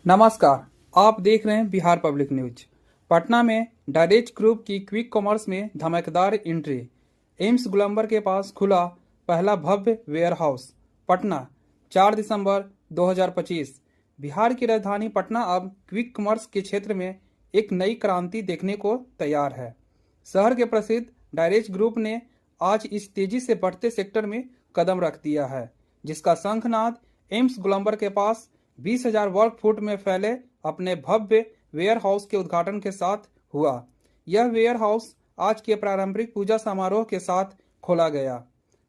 नमस्कार, आप देख रहे हैं बिहार पब्लिक न्यूज। पटना में डायरेक्ट ग्रुप की क्विक कॉमर्स में धमाकेदार एंट्री। एम्स गोलंबर के पास खुला पहला भव्य वेयर हाउस। पटना 4 दिसंबर 2025। बिहार की राजधानी पटना अब क्विक कॉमर्स के क्षेत्र में एक नई क्रांति देखने को तैयार है। शहर के प्रसिद्ध डायरेक्ट ग्रुप ने आज इस तेजी से बढ़ते सेक्टर में कदम रख दिया है, जिसका शंखनाद एम्स गोलंबर के पास 20,000 वर्ग फुट में फैले अपने भव्य वेयर हाउस के उद्घाटन के साथ हुआ। यह वेयर हाउस आज के पारंपरिक पूजा समारोह के साथ खोला गया।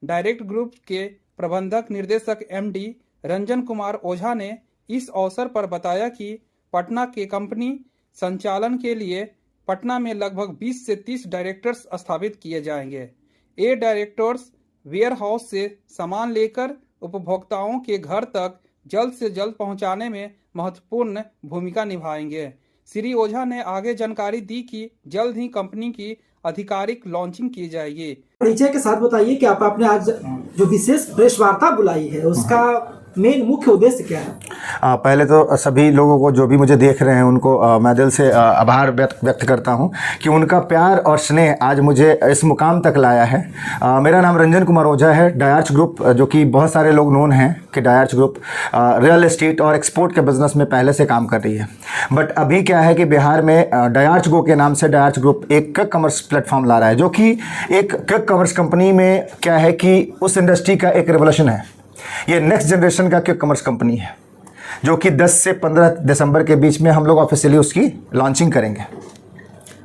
डायरेक्ट ग्रुप के प्रबंधक निर्देशक एमडी रंजन कुमार ओझा ने इस अवसर पर बताया कि पटना के कंपनी संचालन के लिए पटना में लगभग 20 से 30 डायरेक्टर्स स्थापित किए जाएंगे। ये डायरेक्टर्स वेयर हाउस से सामान लेकर उपभोक्ताओं के घर तक जल्द से जल्द पहुंचाने में महत्वपूर्ण भूमिका निभाएंगे। श्री ओझा ने आगे जानकारी दी कि जल्द ही कंपनी की आधिकारिक लॉन्चिंग की जाएगी। परिचय के साथ बताइए कि आपने आज जो विशेष प्रेस वार्ता बुलाई है उसका मेन मुख्य उद्देश्य क्या है? पहले तो सभी लोगों को जो भी मुझे देख रहे हैं उनको मैं दिल से आभार व्यक्त करता हूं कि उनका प्यार और स्नेह आज मुझे इस मुकाम तक लाया है। मेरा नाम रंजन कुमार ओझा है। डायर्च ग्रुप, जो कि बहुत सारे लोग नोन हैं कि डायर्च ग्रुप रियल एस्टेट और एक्सपोर्ट के बिज़नेस में पहले से काम कर रही है। बट अभी क्या है कि बिहार में डायर्च गो के नाम से डायर्च ग्रुप एक क्विक कॉमर्स प्लेटफॉर्म ला रहा है, जो कि एक क्विक कॉमर्स कंपनी में क्या है कि उस इंडस्ट्री का एक रेवोल्यूशन है। ये नेक्स्ट जनरेशन का क्विक कॉमर्स कंपनी है, जो कि 10 से 15 दिसंबर के बीच में हम लोग ऑफिशियली उसकी लॉन्चिंग करेंगे।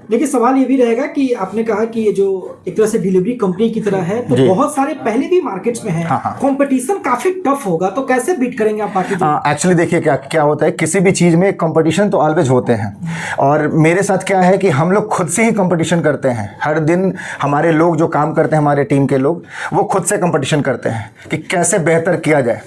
देखिए, सवाल ये भी रहेगा कि आपने कहा कि ये जो एक तरह से डिलीवरी कंपनी की तरह है, तो बहुत सारे पहले भी मार्केट्स में है। कंपटीशन काफी टफ होगा, तो कैसे बीट करेंगे आप बाकी? एक्चुअली देखिए क्या होता है, किसी भी चीज़ में कंपटीशन तो ऑलवेज होते हैं, और मेरे साथ क्या है कि हम लोग खुद से ही कंपटीशन करते हैं। हर दिन हमारे लोग जो काम करते हैं, हमारे टीम के लोग, वो खुद से कंपटीशन करते हैं कि कैसे बेहतर किया जाए।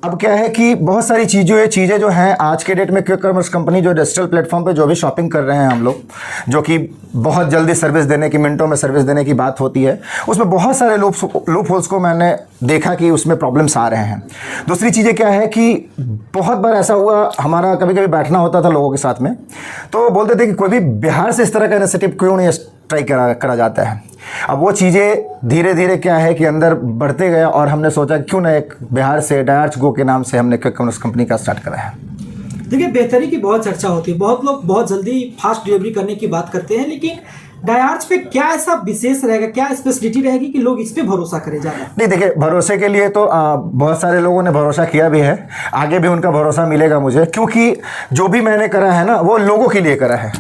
अब क्या है कि बहुत सारी चीज़ें जो हैं आज के डेट में क्विक कॉमर्स कंपनी जो डिजिटल प्लेटफॉर्म पे जो भी शॉपिंग कर रहे हैं हम लोग, जो कि बहुत जल्दी सर्विस देने की, मिनटों में सर्विस देने की बात होती है, उसमें बहुत सारे लूप होल्स को मैंने देखा कि उसमें प्रॉब्लम्स आ रहे हैं। दूसरी चीज़ें क्या है कि बहुत बार ऐसा हुआ, हमारा कभी कभी बैठना होता था लोगों के साथ में, तो बोलते थे कि कोई भी बिहार से इस तरह का इनिशिएटिव क्यों नहीं ट्राई करा जाता है। अब वो चीज़ें धीरे धीरे क्या है कि अंदर बढ़ते गया, और हमने सोचा क्यों ना एक बिहार से डायर्च गो के नाम से हमने क्विक कॉमर्स कंपनी का स्टार्ट करा है। देखिए, बेहतरी की बहुत चर्चा होती है, बहुत लोग बहुत जल्दी फास्ट डिलीवरी करने की बात करते हैं, लेकिन डायर्च पे क्या ऐसा विशेष रहेगा, क्या स्पेशलिटी रहेगी कि लोग इस पे भरोसा करें ज़्यादा? नहीं, देखिए, भरोसे के लिए तो बहुत सारे लोगों ने भरोसा किया भी है, आगे भी उनका भरोसा मिलेगा मुझे, क्योंकि जो भी मैंने करा है ना, वो लोगों के लिए करा है।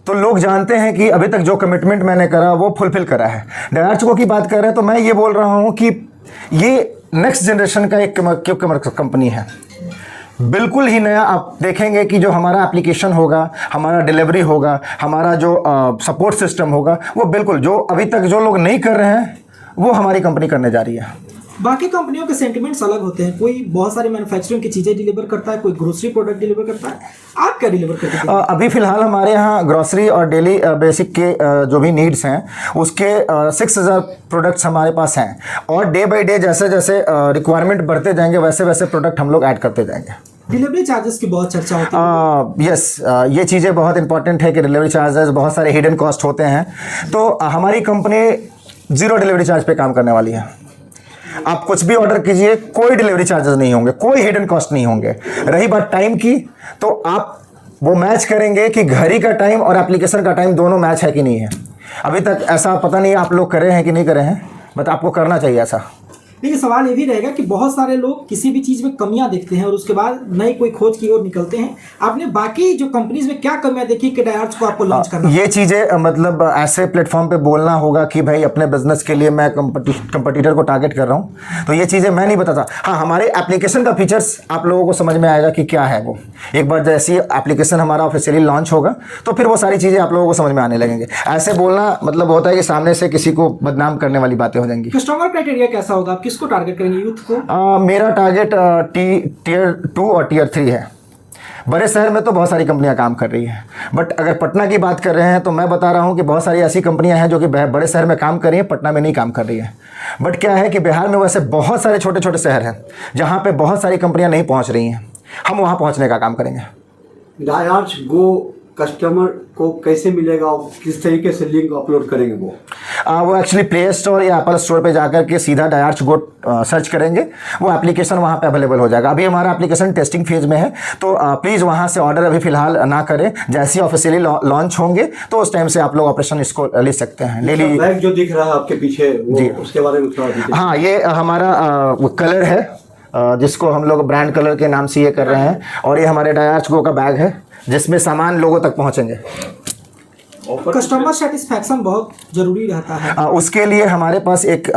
तो लोग जानते हैं कि अभी तक जो कमिटमेंट मैंने करा वो फुलफिल करा है। डायर्च गो की बात कर रहे हैं तो मैं ये बोल रहा हूँ कि ये नेक्स्ट जनरेशन का एक क्विक कॉमर्स कंपनी है, बिल्कुल ही नया। आप देखेंगे कि जो हमारा एप्लीकेशन होगा, हमारा डिलीवरी होगा, हमारा जो सपोर्ट सिस्टम होगा, वो बिल्कुल जो अभी तक जो लोग नहीं कर रहे हैं वो हमारी कंपनी करने जा रही है। बाकी कंपनियों के सेंटिमेंट्स अलग होते हैं, कोई बहुत सारी मैन्युफैक्चरिंग की चीज़ें डिलीवर करता है, कोई ग्रोसरी प्रोडक्ट डिलीवर करता है, आप क्या डिलीवर करते हैं? अभी फ़िलहाल हमारे यहाँ ग्रोसरी और डेली बेसिक के जो भी नीड्स हैं उसके 6000 प्रोडक्ट्स हमारे पास हैं, और डे बाई डे जैसे जैसे रिक्वायरमेंट बढ़ते जाएंगे वैसे वैसे प्रोडक्ट हम लोग ऐड करते जाएंगे। डिलीवरी चार्जेस की बहुत चर्चा होती है। यस, ये चीज़ें बहुत इंपॉर्टेंट है कि डिलीवरी चार्जेस, बहुत सारे हिडन कॉस्ट होते हैं, तो हमारी कंपनी 0 डिलीवरी चार्ज पे काम करने वाली है। आप कुछ भी ऑर्डर कीजिए, कोई डिलीवरी चार्जेस नहीं होंगे, कोई हिडन कॉस्ट नहीं होंगे। रही बात टाइम की, तो आप वो मैच करेंगे कि घड़ी का टाइम और एप्लीकेशन का टाइम दोनों मैच है कि नहीं है। अभी तक ऐसा पता नहीं आप लोग करे हैं कि नहीं करे हैं, बट आपको करना चाहिए ऐसा। देखिए, सवाल ये भी रहेगा कि बहुत सारे लोग किसी भी चीज़ में कमियां देखते हैं और उसके बाद नई कोई खोज की ओर निकलते हैं। आपने बाकी जो कंपनीज में क्या कमियां देखी कि डायर्च को आपको लॉन्च करना? ये चीज़ें मतलब ऐसे प्लेटफॉर्म पे बोलना होगा कि भाई अपने बिजनेस के लिए मैं कंपटीटर को टारगेट कर रहा हूँ, तो ये चीज़ें मैं नहीं बताता। हाँ, हमारे एप्लीकेशन का फीचर्स आप लोगों को समझ में आएगा कि क्या है वो। एक बार जैसे एप्लीकेशन हमारा ऑफिशियली लॉन्च होगा तो फिर वो सारी चीज़ें आप लोगों को समझ में आने लगेंगे। ऐसे बोलना मतलब होता है कि सामने से किसी को बदनाम करने वाली बातें हो जाएंगी। कस्टमर क्राइटेरिया कैसा होगा, आप किसको टारगेट करेंगे? मेरा टारगेट टियर 2 और टियर 3 है। बड़े शहर में तो बहुत सारी कंपनियां काम कर रही हैं, बट अगर पटना की बात कर रहे हैं तो मैं बता रहा हूं कि बहुत सारी ऐसी कंपनियां हैं जो कि बड़े शहर में काम कर रही हैं, पटना में नहीं काम कर रही हैं। बट क्या है कि बिहार में वैसे बहुत सारे छोटे छोटे शहर हैं जहां पे बहुत सारी कंपनियां नहीं पहुंच रही हैं, हम वहां पहुंचने का काम करेंगे। डायार्च गो कस्टमर को कैसे मिलेगा और किस तरीके से लिंक अपलोड करेंगे वो एक्चुअली प्ले स्टोर या एप्पल स्टोर पे जाकर के सीधा डायार्च गो सर्च करेंगे, वो एप्लीकेशन वहाँ पे अवेलेबल हो जाएगा। अभी हमारा एप्लीकेशन टेस्टिंग फेज में है, तो प्लीज़ वहाँ से ऑर्डर अभी फिलहाल ना करें। जैसे ही ऑफिशियली लॉन्च होंगे तो उस टाइम से आप लोग ऑपरेशन इसको ले सकते हैं। डेली बैग जो दिख रहा है आपके पीछे जी, उसके बारे में थोड़ा detail। हाँ, ये हमारा कलर है जिसको हम लोग ब्रांड कलर के नाम से ये कर रहे हैं, और ये हमारे डायार्च गो का बैग है जिसमें सामान लोगों तक पहुंचेंगे। कस्टमर सेटिस्फैक्शन बहुत जरूरी रहता है। उसके लिए हमारे पास एक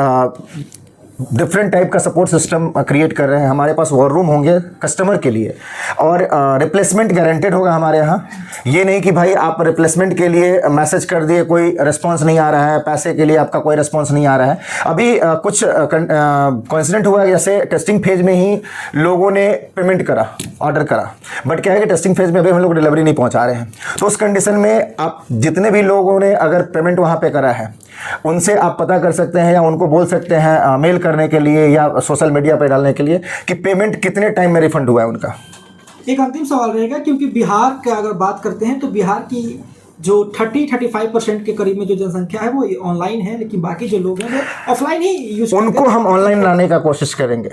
डिफरेंट टाइप का सपोर्ट सिस्टम क्रिएट कर रहे हैं। हमारे पास वॉर रूम होंगे कस्टमर के लिए, और रिप्लेसमेंट गारंटेड होगा हमारे यहाँ। ये नहीं कि भाई आप रिप्लेसमेंट के लिए मैसेज कर दिए, कोई रिस्पांस नहीं आ रहा है, पैसे के लिए आपका कोई रिस्पांस नहीं आ रहा है। अभी कुछ कोइंसिडेंट हुआ, जैसे टेस्टिंग फेज में ही लोगों ने पेमेंट करा, ऑर्डर करा, बट क्या है कि टेस्टिंग फेज में अभी हम लोग डिलीवरी नहीं पहुँचा रहे हैं। तो उस कंडीशन में आप जितने भी लोगों ने अगर पेमेंट वहाँ पर करा है उनसे आप पता कर सकते हैं या उनको बोल सकते हैं मेल करने के लिए या सोशल मीडिया पे डालने के लिए कि पेमेंट कितने टाइम में रिफंड हुआ है उनका। एक अंतिम सवाल रहेगा, क्योंकि बिहार का अगर बात करते हैं तो बिहार की जो 30-35% के करीब में जो जनसंख्या है वो ऑनलाइन है, लेकिन बाकी जो लोग हैं वो ऑफलाइन ही यूज उनको हम ऑनलाइन लाने का कोशिश करेंगे।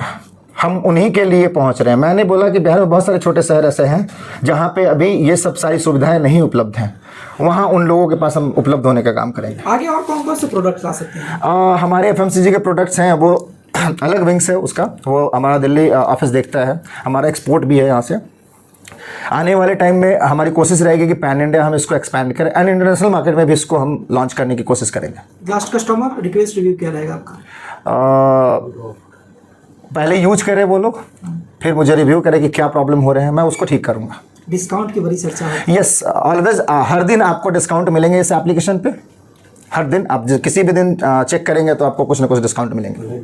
हम उन्हीं के लिए पहुंच रहे हैं। मैंने बोला कि बिहार में बहुत सारे छोटे शहर ऐसे हैं जहां पे अभी ये सब सारी सुविधाएं नहीं उपलब्ध हैं, वहां उन लोगों के पास हम उपलब्ध होने का काम करेंगे। आगे और कौन कौन से प्रोडक्ट्स ला सकते हैं? हमारे FMCG के प्रोडक्ट्स हैं, वो अलग विंग्स है उसका, वो हमारा दिल्ली ऑफिस देखता है। हमारा एक्सपोर्ट भी है यहाँ से। आने वाले टाइम में हमारी कोशिश रहेगी कि पैन इंडिया हम इसको एक्सपैंड करें, एंड इंटरनेशनल मार्केट में भी इसको हम लॉन्च करने की कोशिश करेंगे। लास्ट कस्टमर रिक्वेस्ट रिव्यू क्या रहेगा आपका? पहले यूज करें वो लोग, फिर मुझे रिव्यू करें कि क्या प्रॉब्लम हो रहे हैं, मैं उसको ठीक करूँगा। डिस्काउंट की बड़ी चर्चा है। यस, ऑलवेज हर दिन आपको डिस्काउंट मिलेंगे इस एप्लीकेशन पे। हर दिन आप किसी भी दिन चेक करेंगे तो आपको कुछ ना कुछ डिस्काउंट मिलेंगे।